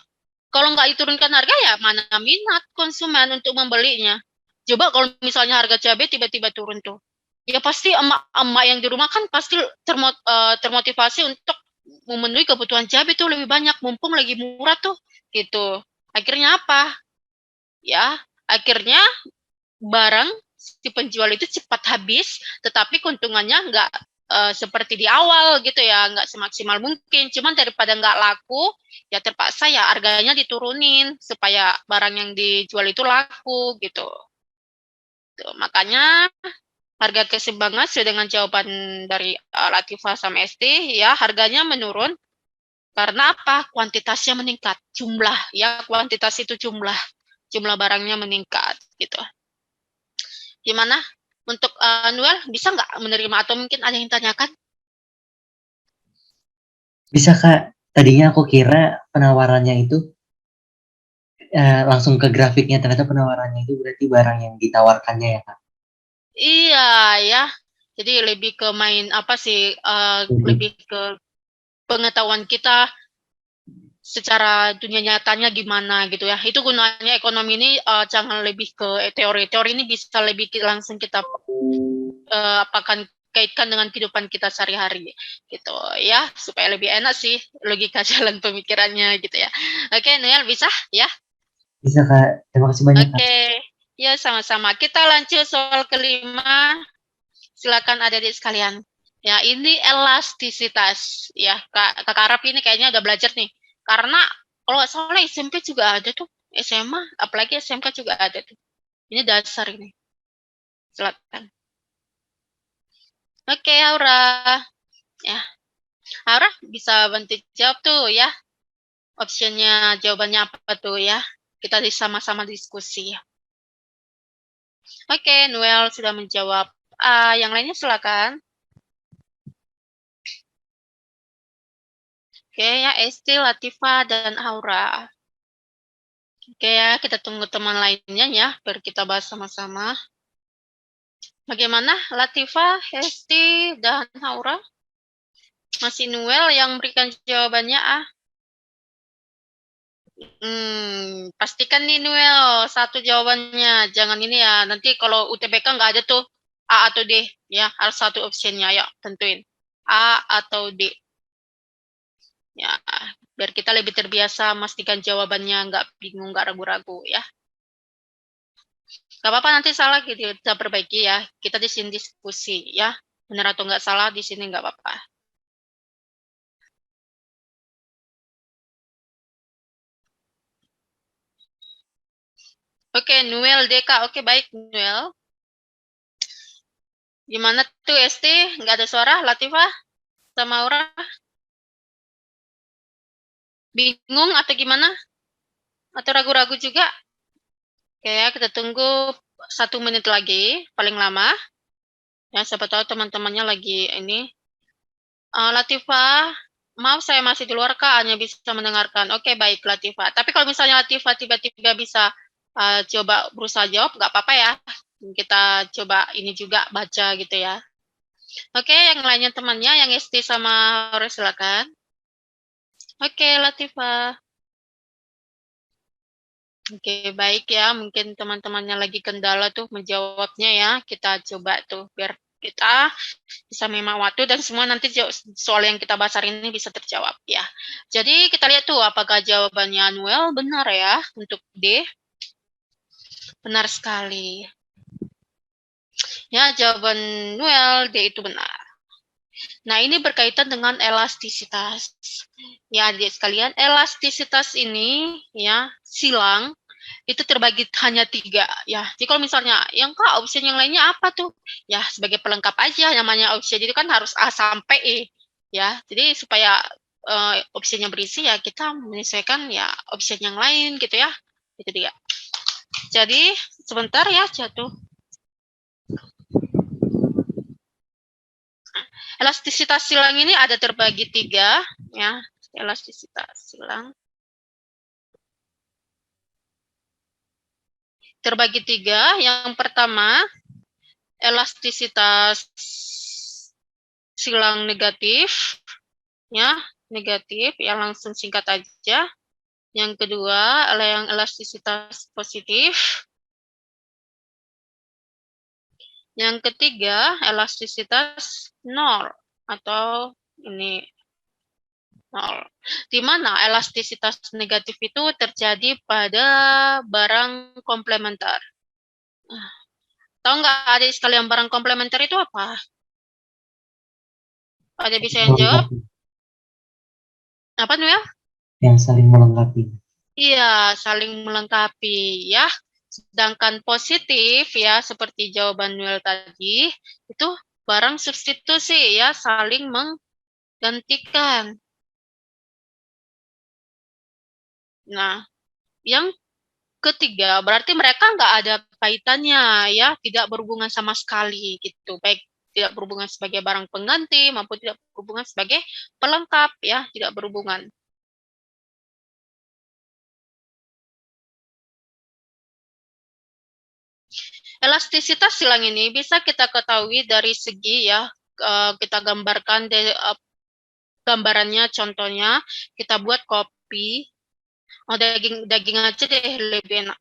kalau nggak diturunkan harga ya mana minat konsumen untuk membelinya. Coba kalau misalnya harga cabai tiba-tiba turun tuh. Ya pasti emak-emak yang di rumah kan pasti termotivasi untuk memenuhi kebutuhan cabai tuh lebih banyak mumpung lagi murah tuh gitu. Akhirnya apa? Ya, akhirnya barang si penjual itu cepat habis, tetapi keuntungannya nggak seperti di awal gitu ya, nggak semaksimal mungkin. Cuman daripada nggak laku, ya terpaksa ya harganya diturunin supaya barang yang dijual itu laku gitu. Tuh, makanya harga keseimbangan sesuai dengan jawaban dari Latifah sama SD, ya harganya menurun karena apa? Kuantitasnya meningkat, jumlah ya kuantitas itu jumlah barangnya meningkat gitu. Gimana? Untuk Noel, bisa nggak menerima atau mungkin ada yang tanyakan? Bisa Kak, tadinya aku kira penawarannya itu langsung ke grafiknya, ternyata penawarannya itu berarti barang yang ditawarkannya ya Kak. Iya ya. Jadi lebih ke main apa sih? Jadi Lebih ke pengetahuan kita secara dunia nyatanya gimana gitu ya. Itu gunanya ekonomi ini jangan lebih ke teori. Teori ini bisa lebih langsung kita apakan kaitkan dengan kehidupan kita sehari-hari gitu ya, supaya lebih enak sih logika jalan pemikirannya gitu ya. Oke, Noel bisa ya? bisa Kak, terima kasih banyak Kak. Oke, ya sama-sama. Kita lanjut soal kelima. Silakan adik-adik sekalian. Ya, ini elastisitas. Ya, Kak Arab ini kayaknya udah belajar nih. Karena kalau nggak salah SMP juga ada tuh. SMA, apalagi SMK juga ada tuh. Ini dasar ini. Silakan. Oke, Aura. Ya, Aura bisa bantu jawab tuh ya. Optionnya, jawabannya apa tuh ya. Kita sama-sama diskusi. Oke, Noel sudah menjawab. Yang lainnya silakan. Oke ya, Esti, Latifa, dan Aura. Oke ya, kita tunggu teman lainnya ya, biar kita bahas sama-sama. Bagaimana Latifa, Esti, dan Aura? Masih Noel yang berikan jawabannya pastikan nih Noel, satu jawabannya. Jangan ini ya, nanti kalau UTBK nggak ada tuh A atau D. Ya, harus satu optionnya, ya tentuin. A atau D. Ya, biar kita lebih terbiasa memastikan jawabannya, nggak bingung, nggak ragu-ragu ya. Gak apa-apa, nanti salah kita perbaiki ya. Kita di sini diskusi ya. Benar atau nggak salah di sini nggak apa-apa. Oke, Noel Deka. Oke, baik Noel. Gimana tuh ST? Nggak ada suara, Latifah sama Aura? Bingung atau gimana? Atau ragu-ragu juga? Oke ya, kita tunggu 1 menit lagi, paling lama. Ya, siapa tahu teman-temannya lagi ini. Latifah, maaf saya masih di luar Kak, hanya bisa mendengarkan. Oke, baik Latifah. Tapi kalau misalnya Latifah tiba-tiba bisa coba berusaha jawab, nggak apa-apa ya. Kita coba ini juga baca gitu ya. Oke, yang lainnya temannya, yang ST sama Hore silakan. Oke, Latifah. Oke, baik ya. Mungkin teman-temannya lagi kendala tuh menjawabnya ya. Kita coba tuh biar kita bisa memang waktu dan semua nanti soal yang kita bahas hari ini bisa terjawab ya. Jadi kita lihat tuh apakah jawabannya Noel benar ya untuk D. Benar sekali. Ya, jawaban Noel D itu benar. Nah, ini berkaitan dengan elastisitas. Ya, adik sekalian, elastisitas ini ya silang itu terbagi hanya 3 ya. Jadi kalau misalnya yang Kak option yang lainnya apa tuh? Ya sebagai pelengkap aja, namanya option itu kan harus A sampai E ya. Jadi supaya optionnya berisi ya kita menyesuaikan ya option yang lain gitu ya. Itu dia. Jadi sebentar ya jatuh. Elastisitas silang ini ada terbagi 3 ya. Elastisitas silang terbagi 3. Yang pertama elastisitas silang negatif ya, negatif ya, langsung singkat aja. Yang kedua yang elastisitas positif. Yang ketiga elastisitas nol atau ini nol. Di mana elastisitas negatif itu terjadi pada barang komplementer. Tahu nggak adik sekalian barang komplementer itu apa? Ada bisa yang jawab? Melengkapi. Apa Noel? Yang saling melengkapi. Iya, saling melengkapi ya. Sedangkan positif ya, seperti jawaban Noel tadi, itu barang substitusi ya, saling menggantikan. Nah, yang ketiga, berarti mereka nggak ada kaitannya ya, tidak berhubungan sama sekali gitu. Baik tidak berhubungan sebagai barang pengganti maupun tidak berhubungan sebagai pelengkap ya, tidak berhubungan. Elastisitas silang ini bisa kita ketahui dari segi ya, kita gambarkan gambarannya, contohnya kita buat kopi, daging aja deh lebih enak.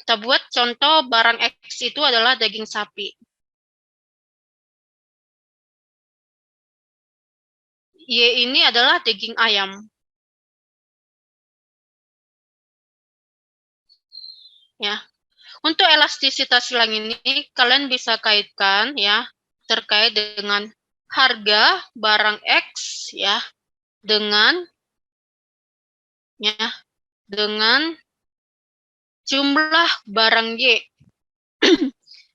Kita buat contoh barang X itu adalah daging sapi. Y ini adalah daging ayam. Ya. Untuk elastisitas silang ini kalian bisa kaitkan ya terkait dengan harga barang X ya dengan jumlah barang Y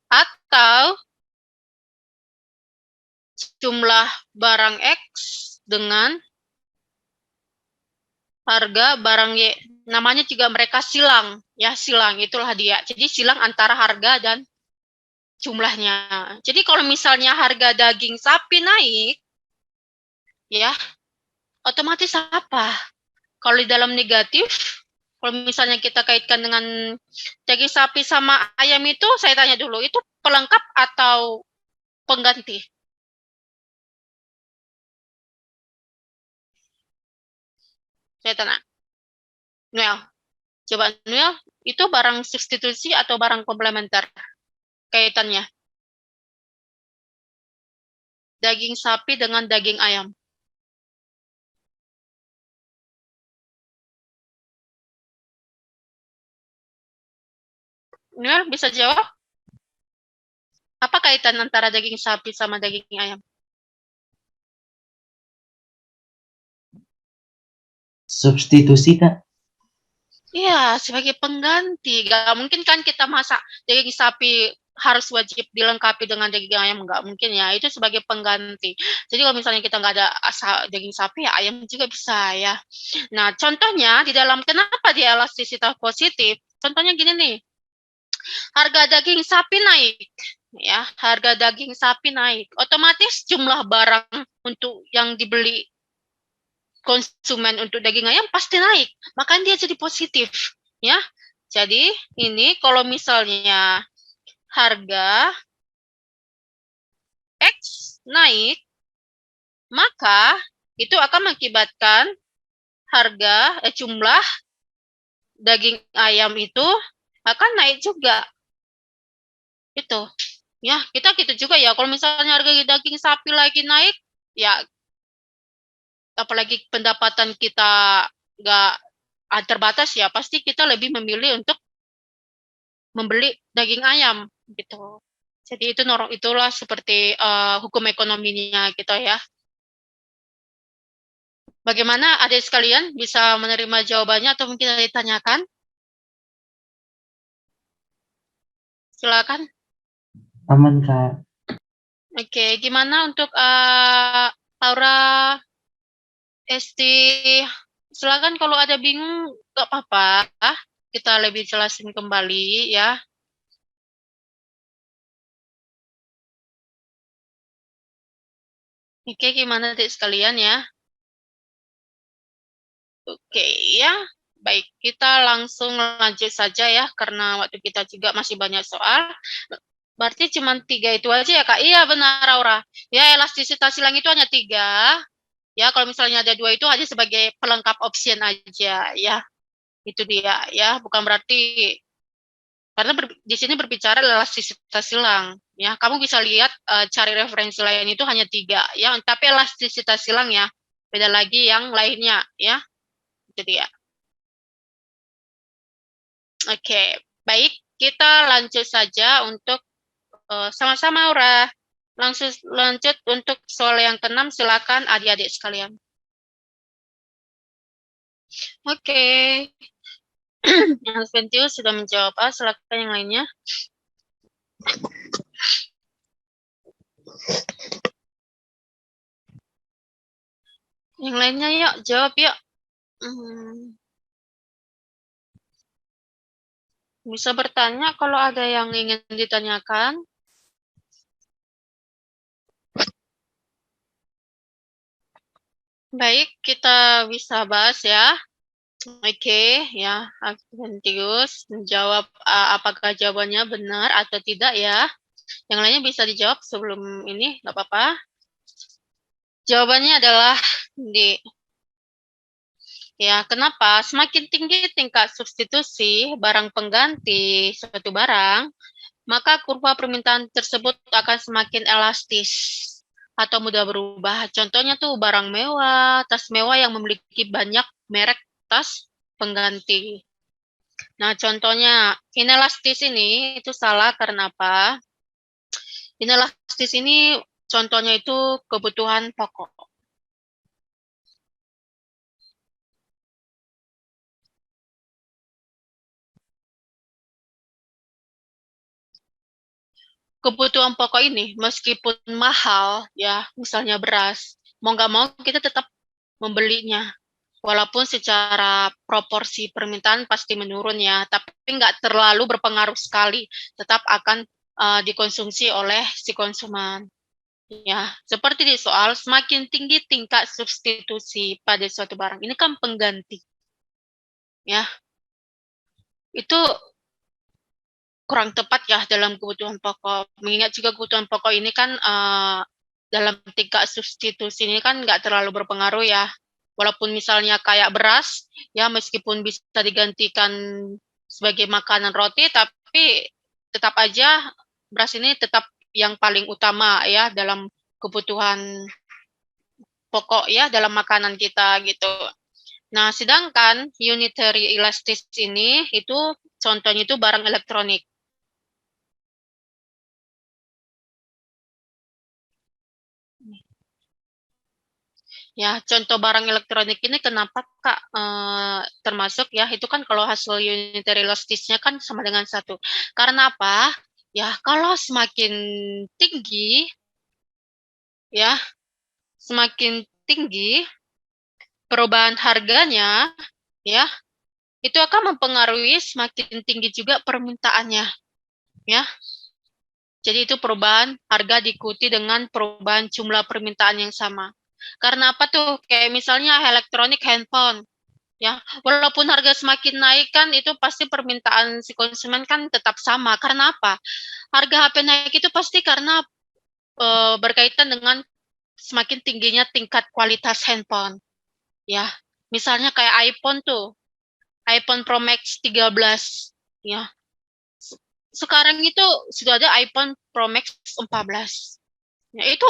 atau jumlah barang X dengan harga barang Y. Namanya juga mereka silang ya, silang itulah dia. Jadi silang antara harga dan jumlahnya. Jadi kalau misalnya harga daging sapi naik ya, otomatis apa? Kalau di dalam negatif, kalau misalnya kita kaitkan dengan daging sapi sama ayam itu, saya tanya dulu, itu pelengkap atau pengganti? Saya tanya. Noel, coba Noel, itu barang substitusi atau barang komplementer kaitannya? Daging sapi dengan daging ayam. Ya, bisa jawab? Apa kaitan antara daging sapi sama daging ayam? Substitusi, Kak. Iya, sebagai pengganti. Gak mungkin kan kita masak daging sapi harus wajib dilengkapi dengan daging ayam, nggak mungkin ya. Itu sebagai pengganti. Jadi kalau misalnya kita nggak ada daging sapi, ya ayam juga bisa ya. Nah, contohnya di dalam kenapa dia elastisitas positif? Contohnya gini nih, harga daging sapi naik, ya, harga daging sapi naik. Otomatis jumlah barang untuk yang dibeli konsumen untuk daging ayam pasti naik, makanya dia jadi positif, ya. Jadi ini kalau misalnya harga X naik, maka itu akan mengakibatkan jumlah daging ayam itu akan naik juga. Itu. Ya, kita gitu juga ya. Kalau misalnya harga daging sapi lagi naik, ya apalagi pendapatan kita nggak terbatas ya, pasti kita lebih memilih untuk membeli daging ayam gitu. Jadi itulah seperti hukum ekonominya gitu ya. Bagaimana adik sekalian bisa menerima jawabannya atau mungkin ada ditanyakan? Silakan. Aman, Kak. Oke, gimana untuk Laura, Esti? Silakan kalau ada bingung nggak apa-apa. Kita lebih jelasin kembali ya. Oke, gimana adik sekalian ya? Oke ya, baik kita langsung lanjut saja ya, karena waktu kita juga masih banyak soal. Berarti cuma 3 itu aja ya Kak? Iya benar Aura. Ya elastisitas silang itu hanya 3. Ya kalau misalnya ada 2 itu hanya sebagai pelengkap option aja ya. Itu dia ya, bukan berarti karena di sini berbicara elastisitas silang. Ya, kamu bisa lihat cari referensi lain itu hanya 3 ya, tapi elastisitas silang ya. Beda lagi yang lainnya ya. Itu dia. Oke, baik. Kita lanjut saja untuk sama-sama Aura. Langsung lanjut untuk soal yang keenam, silakan adik-adik sekalian. Oke, yang Ventius sudah menjawab, silakan yang lainnya. Yang lainnya yuk, jawab yuk. Bisa bertanya kalau ada yang ingin ditanyakan. Baik, kita bisa bahas ya. Oke, ya, Adventius menjawab apakah jawabannya benar atau tidak ya. Yang lainnya bisa dijawab sebelum ini, nggak apa-apa. Jawabannya adalah D. Ya, kenapa? Semakin tinggi tingkat substitusi barang pengganti suatu barang, maka kurva permintaan tersebut akan semakin elastis atau mudah berubah. Contohnya tuh barang mewah, tas mewah yang memiliki banyak merek tas pengganti. Nah, contohnya inelastis ini itu salah karena apa? Inelastis ini contohnya itu kebutuhan pokok. Kebutuhan pokok ini meskipun mahal ya, misalnya beras, mau nggak mau kita tetap membelinya. Walaupun secara proporsi permintaan pasti menurun ya, tapi nggak terlalu berpengaruh sekali, tetap akan dikonsumsi oleh si konsumen. Ya, seperti di soal, semakin tinggi tingkat substitusi pada suatu barang. Ini kan pengganti. Ya, itu kurang tepat ya dalam kebutuhan pokok. Mengingat juga kebutuhan pokok ini kan dalam tingkat substitusi ini kan nggak terlalu berpengaruh ya. Walaupun misalnya kayak beras, ya meskipun bisa digantikan sebagai makanan roti, tapi tetap aja beras ini tetap yang paling utama ya dalam kebutuhan pokok ya dalam makanan kita gitu. Nah, sedangkan unitary elastis ini itu contohnya itu barang elektronik. Ya, contoh barang elektronik ini kenapa Kak termasuk ya, itu kan kalau hasil unitary loss-nya kan sama dengan 1. Karena apa? Ya, kalau semakin tinggi, ya, semakin tinggi perubahan harganya, ya, itu akan mempengaruhi semakin tinggi juga permintaannya, ya. Jadi itu perubahan harga diikuti dengan perubahan jumlah permintaan yang sama. Karena apa tuh? Kayak misalnya elektronik handphone, ya. Walaupun harga semakin naik kan itu pasti permintaan si konsumen kan tetap sama. Karena apa? Harga HP naik itu pasti karena berkaitan dengan semakin tingginya tingkat kualitas handphone, ya. Misalnya kayak iPhone tuh, iPhone Pro Max 13, ya. Sekarang itu sudah ada iPhone Pro Max 14. Ya, itu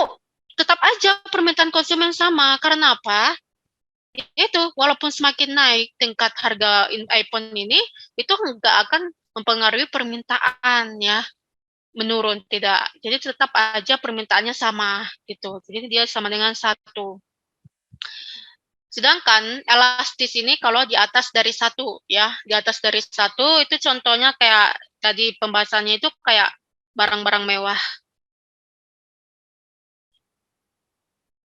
tetap aja permintaan konsumen sama. Karena apa? Itu, walaupun semakin naik tingkat harga iPhone ini, itu nggak akan mempengaruhi permintaan ya, menurun, tidak. Jadi tetap aja permintaannya sama gitu. Jadi dia sama dengan 1. Sedangkan elastis ini kalau di atas dari 1 ya, di atas dari 1 itu contohnya kayak tadi pembahasannya itu kayak barang-barang mewah.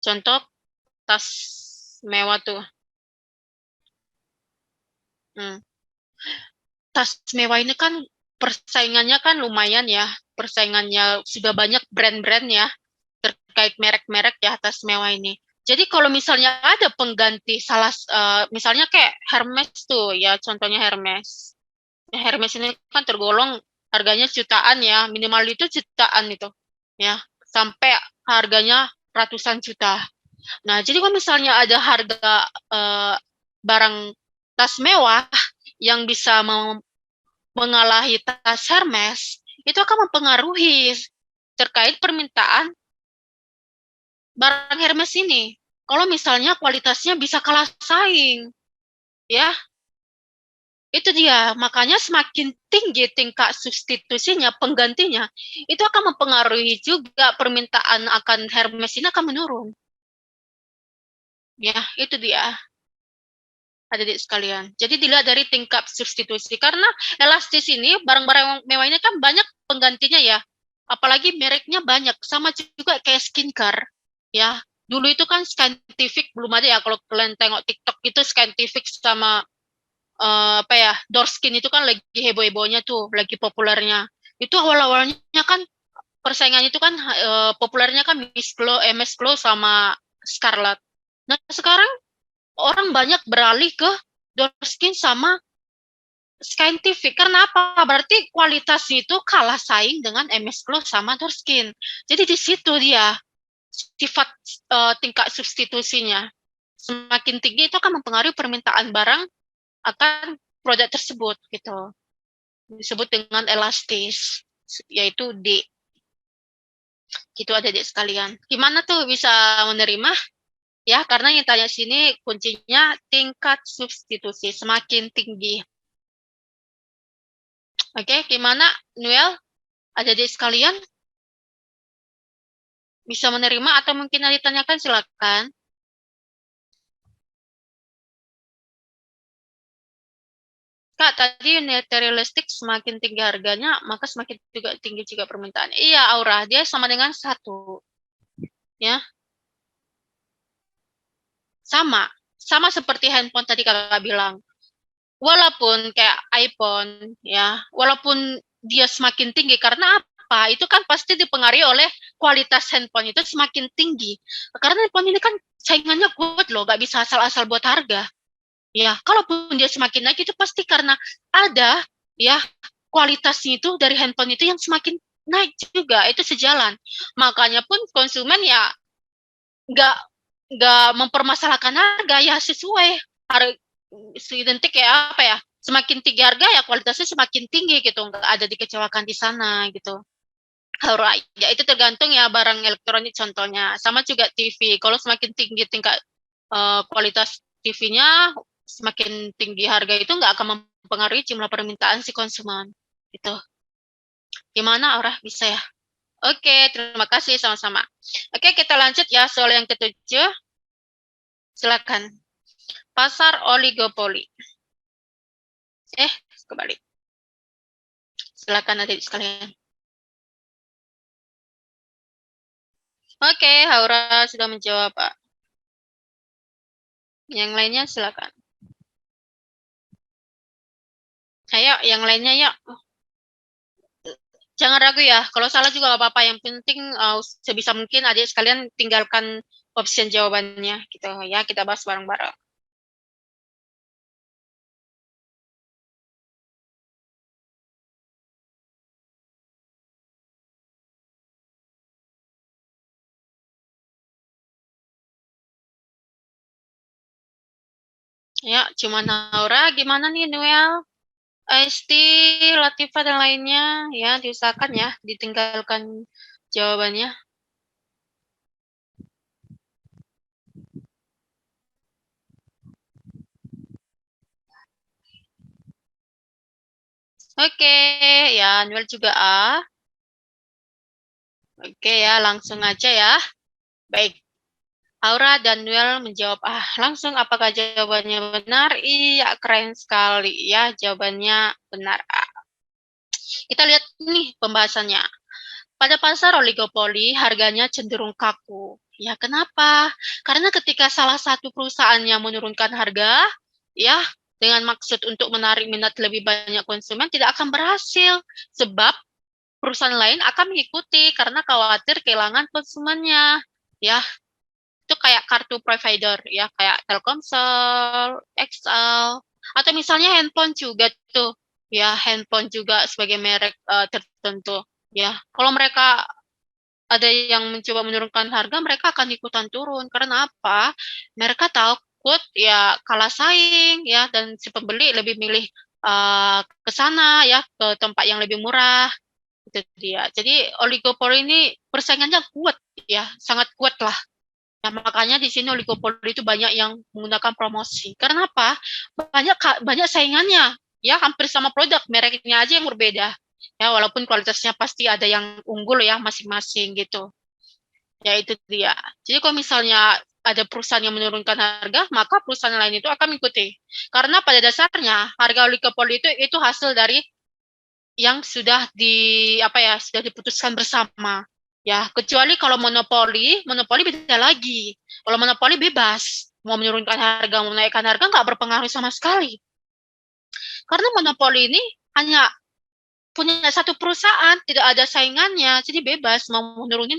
Contoh tas mewah tuh. Hmm. Tas mewah ini kan persaingannya kan lumayan ya. Persaingannya sudah banyak brand-brand ya terkait merek-merek ya tas mewah ini. Jadi kalau misalnya ada pengganti misalnya kayak Hermes tuh ya, contohnya Hermes. Hermes ini kan tergolong harganya jutaan ya, minimal itu jutaan itu. Ya, sampai harganya ratusan juta. Nah, jadi kalau misalnya ada harga barang tas mewah yang bisa mengalahi tas Hermes, itu akan mempengaruhi terkait permintaan barang Hermes ini. Kalau misalnya kualitasnya bisa kalah saing, ya, itu dia. Makanya semakin tinggi tingkat substitusinya, penggantinya, itu akan mempengaruhi juga permintaan akan Hermes ini akan menurun. Ya, itu dia. Adik-adik sekalian. Jadi dilihat dari tingkat substitusi. Karena elastis ini, barang-barang mewah ini kan banyak penggantinya ya. Apalagi mereknya banyak. Sama juga kayak skincare. Ya, dulu itu kan Scientific belum ada ya. Kalau kalian tengok TikTok itu Scientific sama apa ya, Dorskin itu kan lagi heboh-hebohnya tuh, lagi populernya. Itu awal-awalnya kan persaingannya itu kan populernya kan MS Glow sama Scarlett. Nah, sekarang orang banyak beralih ke Dorskin sama Scientific. Karena apa? Berarti kualitasnya itu kalah saing dengan MS Glow sama Dorskin. Jadi di situ dia sifat tingkat substitusinya. Semakin tinggi itu akan mempengaruhi permintaan barang akan produk tersebut gitu. Disebut dengan elastis, yaitu D. Gitu adik-adik sekalian. Gimana tuh bisa menerima? Ya, karena yang tanya sini kuncinya tingkat substitusi semakin tinggi. Oke, gimana Noel? Adik-adik sekalian bisa menerima atau mungkin ada ditanyakan silakan. Kak, tadi materialistik semakin tinggi harganya, maka semakin juga tinggi juga permintaan. Iya, Aura, dia sama dengan 1. Ya, sama. Sama seperti handphone tadi kakak bilang. Walaupun kayak iPhone ya, walaupun dia semakin tinggi karena apa? Itu kan pasti dipengaruhi oleh kualitas handphone itu semakin tinggi. Karena handphone ini kan saingannya kuat loh, gak bisa asal-asal buat harga. Ya, kalaupun dia semakin naik itu pasti karena ada ya kualitasnya itu dari handphone itu yang semakin naik juga, itu sejalan. Makanya pun konsumen ya nggak nggak mempermasalahkan harga ya, sesuai harga identik ya, apa ya, semakin tinggi harga ya kualitasnya semakin tinggi gitu, nggak ada dikecewakan di sana gitu. Alright, ya itu tergantung ya barang elektronik contohnya. Sama juga TV, kalau semakin tinggi tingkat kualitas TV-nya, semakin tinggi harga itu nggak akan mempengaruhi jumlah permintaan si konsumen gitu. Gimana Aura, bisa ya? Oke, terima kasih sama-sama. Oke, kita lanjut ya soal yang ketujuh. Silakan. Pasar oligopoli. Kembali. Silakan adik sekalian. Oke, Haura sudah menjawab, Pak. Yang lainnya silakan. Ayo, yang lainnya yuk. Jangan ragu ya, kalau salah juga gak apa-apa. Yang penting sebisa mungkin adik sekalian tinggalkan option jawabannya gitu ya. Kita bahas bareng-bareng. Ya, cuman Haura, gimana nih Noel? Esti, Latifa dan lainnya ya diusahakan ya ditinggalkan jawabannya. Oke, ya Noel juga A. Oke ya, langsung aja ya. Baik. Aura dan Noel menjawab langsung apakah jawabannya benar? Iya, keren sekali ya jawabannya benar A. Kita lihat nih pembahasannya. Pada pasar oligopoli, harganya cenderung kaku. Ya, kenapa? Karena ketika salah satu perusahaannya menurunkan harga, ya, dengan maksud untuk menarik minat lebih banyak konsumen tidak akan berhasil. Sebab perusahaan lain akan mengikuti karena khawatir kehilangan konsumennya. Ya, itu kayak kartu provider, ya, kayak Telkomsel, XL, atau misalnya handphone juga tuh. Ya, handphone juga sebagai merek tertentu. Ya, kalau mereka ada yang mencoba menurunkan harga, mereka akan ikutan turun. Karena apa? Mereka takut ya kalah saing ya, dan si pembeli lebih milih ke sana ya, ke tempat yang lebih murah. Itu dia. Jadi oligopoli ini persaingannya kuat ya, sangat kuat lah. Nah, makanya di sini oligopoli itu banyak yang menggunakan promosi. Karena apa? Banyak saingannya. Ya, hampir sama produk, mereknya aja yang berbeda. Ya, walaupun kualitasnya pasti ada yang unggul ya masing-masing gitu. Ya, itu dia. Jadi kalau misalnya ada perusahaan yang menurunkan harga, maka perusahaan lain itu akan mengikuti. Karena pada dasarnya harga oligopoli itu hasil dari yang sudah sudah diputuskan bersama. Ya, kecuali kalau monopoli beda lagi. Kalau monopoli bebas, mau menurunkan harga, mau menaikkan harga nggak berpengaruh sama sekali. Karena monopoli ini hanya punya satu perusahaan, tidak ada saingannya, jadi bebas mau menurunin